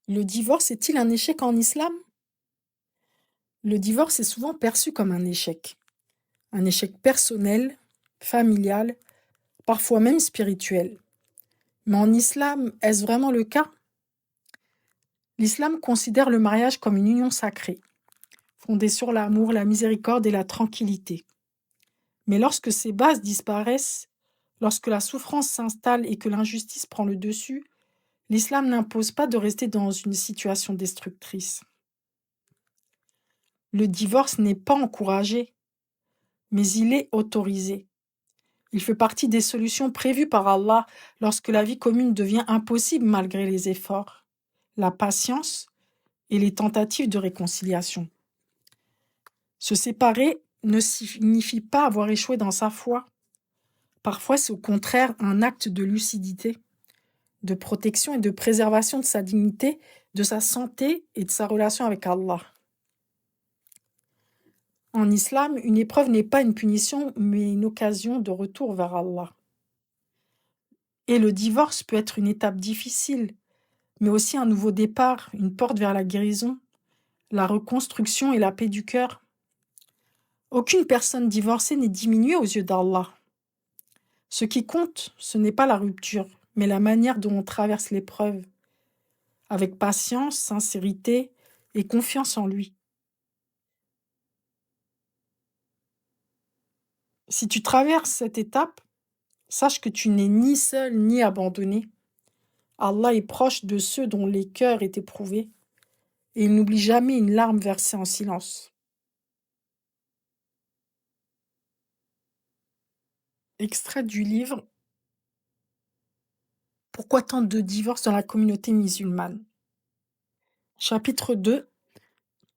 Le divorce est-il un échec en islam? Le divorce est souvent perçu comme un échec personnel, familial, parfois même spirituel. Mais en islam, est-ce vraiment le cas? L'islam considère le mariage comme une union sacrée, fondée sur l'amour, la miséricorde et la tranquillité. Mais lorsque ces bases disparaissent, lorsque la souffrance s'installe et que l'injustice prend le dessus, l'islam n'impose pas de rester dans une situation destructrice. Le divorce n'est pas encouragé, mais il est autorisé. Il fait partie des solutions prévues par Allah lorsque la vie commune devient impossible malgré les efforts, la patience et les tentatives de réconciliation. Se séparer ne signifie pas avoir échoué dans sa foi. Parfois, c'est au contraire un acte de lucidité, de protection et de préservation de sa dignité, de sa santé et de sa relation avec Allah. En islam, une épreuve n'est pas une punition, mais une occasion de retour vers Allah. Et le divorce peut être une étape difficile, mais aussi un nouveau départ, une porte vers la guérison, la reconstruction et la paix du cœur. Aucune personne divorcée n'est diminuée aux yeux d'Allah. Ce qui compte, ce n'est pas la rupture, mais la manière dont on traverse l'épreuve, avec patience, sincérité et confiance en lui. Si tu traverses cette étape, sache que tu n'es ni seul ni abandonné. Allah est proche de ceux dont les cœurs est éprouvés, et il n'oublie jamais une larme versée en silence. Extrait du livre Pourquoi tant de divorces dans la communauté musulmane? Chapitre 2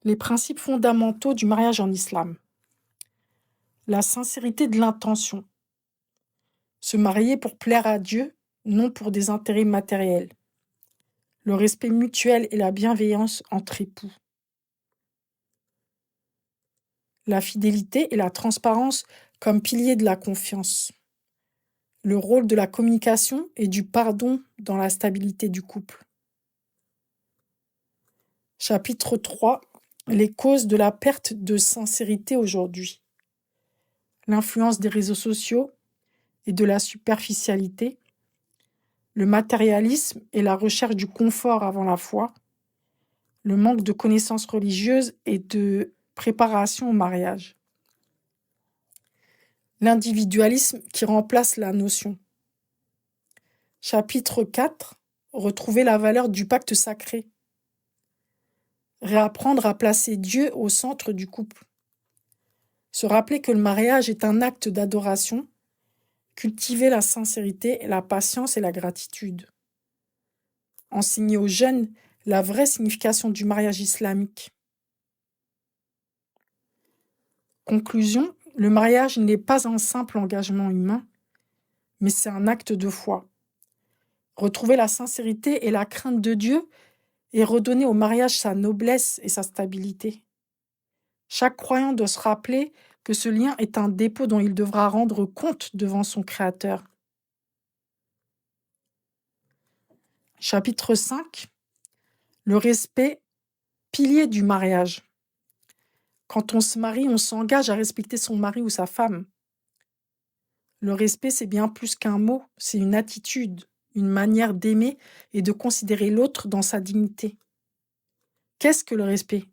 Les principes fondamentaux du mariage en islam. La sincérité de l'intention. Se marier pour plaire à Dieu, non pour des intérêts matériels. Le respect mutuel et la bienveillance entre époux. La fidélité et la transparence comme piliers de la confiance. Le rôle de la communication et du pardon dans la stabilité du couple. Chapitre 3 Les causes de la perte de sincérité aujourd'hui. L'influence des réseaux sociaux et de la superficialité, le matérialisme et la recherche du confort avant la foi, le manque de connaissances religieuses et de préparation au mariage. L'individualisme qui remplace la notion. Chapitre 4 Retrouver la valeur du pacte sacré. Réapprendre à placer Dieu au centre du couple. Se rappeler que le mariage est un acte d'adoration. Cultiver la sincérité, la patience et la gratitude. Enseigner aux jeunes la vraie signification du mariage islamique. Conclusion, le mariage n'est pas un simple engagement humain, mais c'est un acte de foi. Retrouver la sincérité et la crainte de Dieu et redonner au mariage sa noblesse et sa stabilité. Chaque croyant doit se rappeler que ce lien est un dépôt dont il devra rendre compte devant son Créateur. Chapitre 5 Le respect, pilier du mariage. Quand on se marie, on s'engage à respecter son mari ou sa femme. Le respect, c'est bien plus qu'un mot, c'est une attitude, une manière d'aimer et de considérer l'autre dans sa dignité. Qu'est-ce que le respect?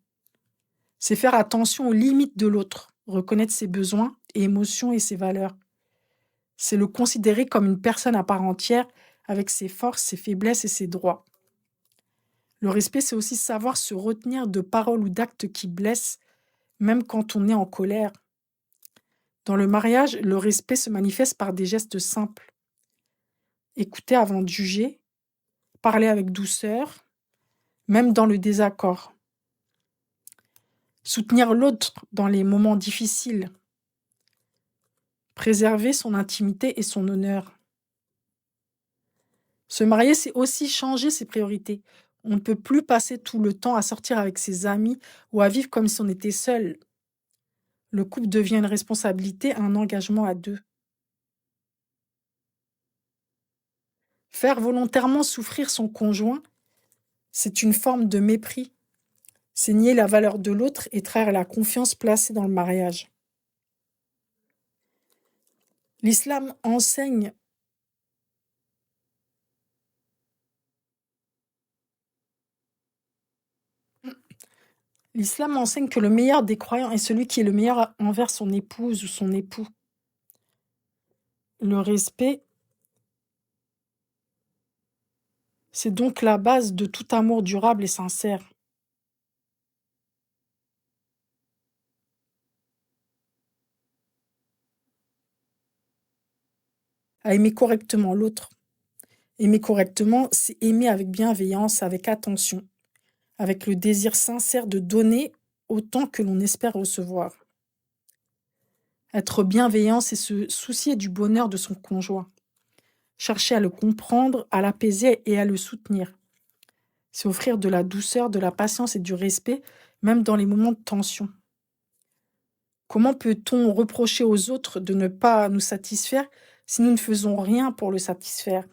C'est faire attention aux limites de l'autre, reconnaître ses besoins et émotions et ses valeurs. C'est le considérer comme une personne à part entière, avec ses forces, ses faiblesses et ses droits. Le respect, c'est aussi savoir se retenir de paroles ou d'actes qui blessent, même quand on est en colère. Dans le mariage, le respect se manifeste par des gestes simples. Écouter avant de juger, parler avec douceur, même dans le désaccord. Soutenir l'autre dans les moments difficiles. Préserver son intimité et son honneur. Se marier, c'est aussi changer ses priorités. On ne peut plus passer tout le temps à sortir avec ses amis ou à vivre comme si on était seul. Le couple devient une responsabilité, un engagement à deux. Faire volontairement souffrir son conjoint, C'est une forme de mépris. C'est nier la valeur de l'autre et trahir la confiance placée dans le mariage. L'islam enseigne L'islam enseigne que le meilleur des croyants est celui qui est le meilleur envers son épouse ou son époux. Le respect, c'est donc la base de tout amour durable et sincère. À aimer correctement l'autre. Aimer correctement, c'est aimer avec bienveillance, avec attention, avec le désir sincère de donner autant que l'on espère recevoir. Être bienveillant, c'est se soucier du bonheur de son conjoint. Chercher à le comprendre, à l'apaiser et à le soutenir. C'est offrir de la douceur, de la patience et du respect, même dans les moments de tension. Comment peut-on reprocher aux autres de ne pas nous satisfaire si nous ne faisons rien pour le satisfaire?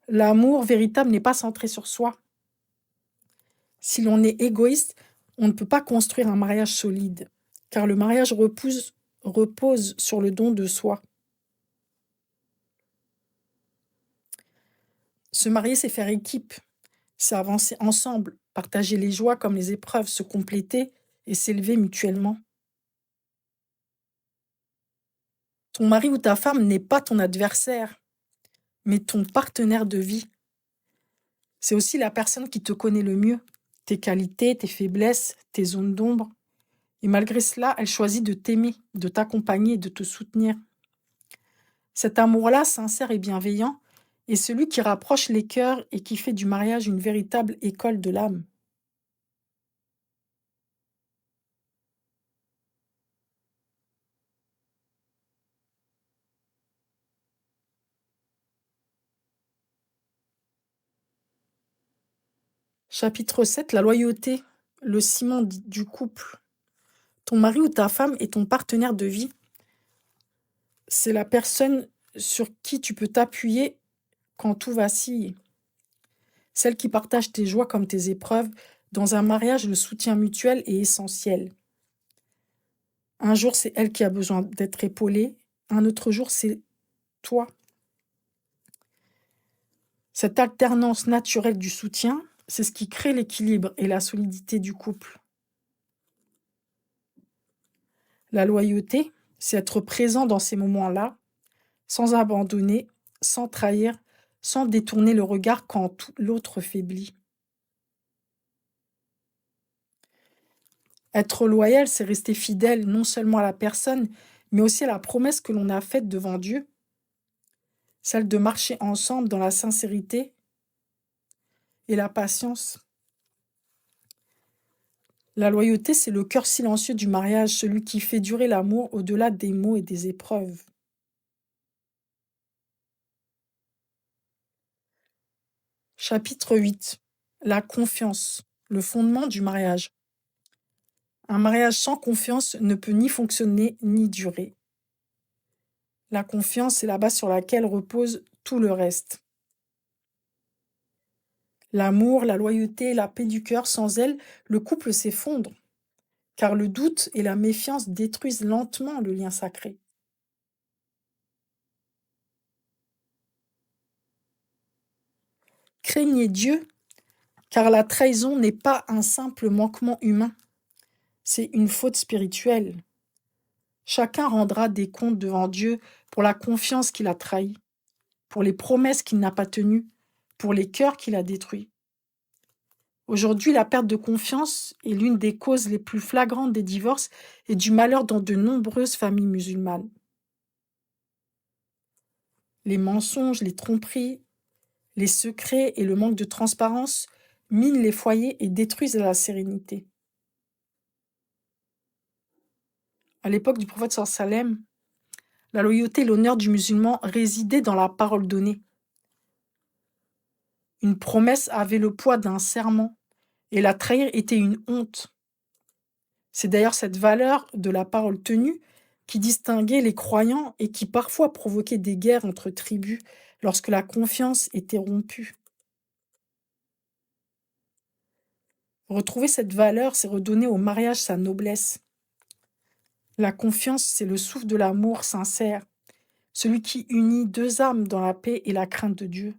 L'amour véritable n'est pas centré sur soi. Si l'on est égoïste, on ne peut pas construire un mariage solide, car le mariage repose sur le don de soi. Se marier, c'est faire équipe, c'est avancer ensemble, partager les joies comme les épreuves, se compléter et s'élever mutuellement. Ton mari ou ta femme n'est pas ton adversaire, mais ton partenaire de vie. C'est aussi la personne qui te connaît le mieux, tes qualités, tes faiblesses, tes zones d'ombre. Et malgré cela, elle choisit de t'aimer, de t'accompagner et de te soutenir. Cet amour-là, sincère et bienveillant, est celui qui rapproche les cœurs et qui fait du mariage une véritable école de l'âme. Chapitre 7, la loyauté, le ciment du couple. Ton mari ou ta femme est ton partenaire de vie. C'est la personne sur qui tu peux t'appuyer quand tout vacille. Celle qui partage tes joies comme tes épreuves. Dans un mariage, le soutien mutuel est essentiel. Un jour, c'est elle qui a besoin d'être épaulée. Un autre jour, c'est toi. Cette alternance naturelle du soutien, c'est ce qui crée l'équilibre et la solidité du couple. La loyauté, c'est être présent dans ces moments-là, sans abandonner, sans trahir, sans détourner le regard quand l'autre faiblit. Être loyal, c'est rester fidèle non seulement à la personne, mais aussi à la promesse que l'on a faite devant Dieu, celle de marcher ensemble dans la sincérité et la patience. La loyauté, c'est le cœur silencieux du mariage, celui qui fait durer l'amour au-delà des mots et des épreuves. Chapitre 8. La confiance, le fondement du mariage. Un mariage sans confiance ne peut ni fonctionner ni durer. La confiance, c'est la base sur laquelle repose tout le reste. L'amour, la loyauté, la paix du cœur, sans elles, le couple s'effondre, car le doute et la méfiance détruisent lentement le lien sacré. Craignez Dieu, car la trahison n'est pas un simple manquement humain, c'est une faute spirituelle. Chacun rendra des comptes devant Dieu pour la confiance qu'il a trahie, pour les promesses qu'il n'a pas tenues, pour les cœurs qu'il a détruits. Aujourd'hui, la perte de confiance est l'une des causes les plus flagrantes des divorces et du malheur dans de nombreuses familles musulmanes. Les mensonges, les tromperies, les secrets et le manque de transparence minent les foyers et détruisent la sérénité. À l'époque du prophète sallam, la loyauté et l'honneur du musulman résidaient dans la parole donnée. Une promesse avait le poids d'un serment et la trahir était une honte. C'est d'ailleurs cette valeur de la parole tenue qui distinguait les croyants et qui parfois provoquait des guerres entre tribus, lorsque la confiance était rompue. Retrouver cette valeur, c'est redonner au mariage sa noblesse. La confiance, c'est le souffle de l'amour sincère, celui qui unit deux âmes dans la paix et la crainte de Dieu.